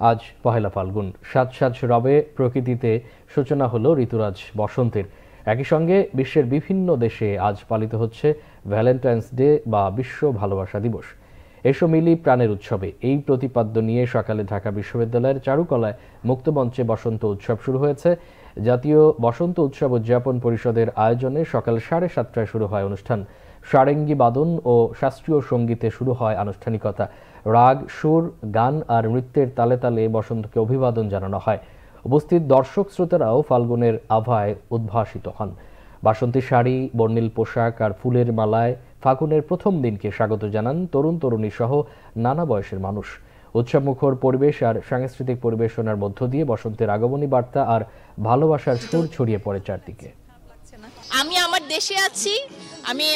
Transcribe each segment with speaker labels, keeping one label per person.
Speaker 1: আজ পহেলা ফাল্গুন। সাজ সাজ রবে প্রকৃতিতে সূচনা হলো ঋতুরাজ বসন্তের। একই সঙ্গে বিশ্বের বিভিন্ন দেশে আজ পালিত হচ্ছে ভ্যালেন্টাইন্স ডে বা বিশ্ব ভালোবাসা দিবস। এসো মিলি প্রাণের উৎসবে, এই প্রতিপাদ্য নিয়ে সকালে ঢাকা বিশ্ববিদ্যালয়ের চারুকলায় মুক্তমঞ্চে বসন্ত উৎসব শুরু হয়েছে। জাতীয় বসন্ত উৎসব উদযাপন পরিষদের আয়োজনে সকাল 7:30টায় শুরু হয় অনুষ্ঠান। সারেঙ্গি বাদন ও শাস্ত্রীয় সঙ্গীতে শুরু হয় আনুষ্ঠানিকতা। রাগ, সুর, গান আর নৃত্যের তালে তালে বসন্তকে অভিবাদন জানানো হয়। উপস্থিত দর্শক শ্রোতারাও ফাল্গুনের আভায় উদ্ভাসিত হন। বাসন্তী শাড়ি, বর্ণিল পোশাক আর ফুলের মালায় ফাল্গুনের প্রথম দিনকে স্বাগত জানান তরুণ তরুণী সহ নানা বয়সের মানুষ। উৎসবমুখর পরিবেশ আর সাংস্কৃতিক পরিবেশনার মধ্য দিয়ে বসন্তের আগমনী বার্তা আর ভালোবাসার সুর ছড়িয়ে পড়ে চারদিকে।
Speaker 2: আমি আমার দেশে আছি, আমি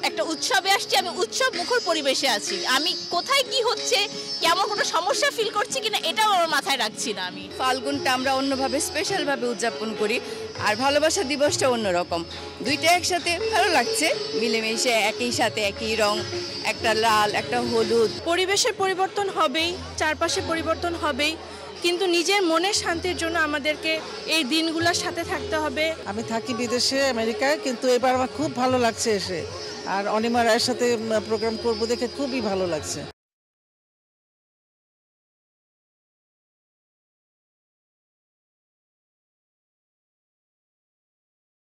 Speaker 2: একটা উৎসবে আসছি, আমি উৎসব মুখর পরিবেশে আছি। আমি কোথায় কি হচ্ছে, কেমন কোনো সমস্যা ফিল করছি কিনা এটাও আমার মাথায় রাখছি না। আমি
Speaker 3: ফাল্গুনটা আমরা অন্যভাবে স্পেশালভাবে উদযাপন করি, আর ভালোবাসা দিবসটা অন্যরকম। দুইটা একসাথে ভালো লাগছে, মিলেমিশে একই সাথে একই রং, একটা লাল একটা হলুদ।
Speaker 4: পরিবেশের পরিবর্তন হবেই, চারপাশে পরিবর্তন হবেই, কিন্তু নিজের মনের শান্তির জন্য আমাদেরকে এই দিনগুলোর সাথে থাকতে হবে।
Speaker 5: আমি থাকি বিদেশে, আমেরিকায়, কিন্তু এবার আমার খুব ভালো লাগছে এসে, আর অনিমা রায়ের সাথে প্রোগ্রাম করবো দেখে খুবই ভালো লাগছে।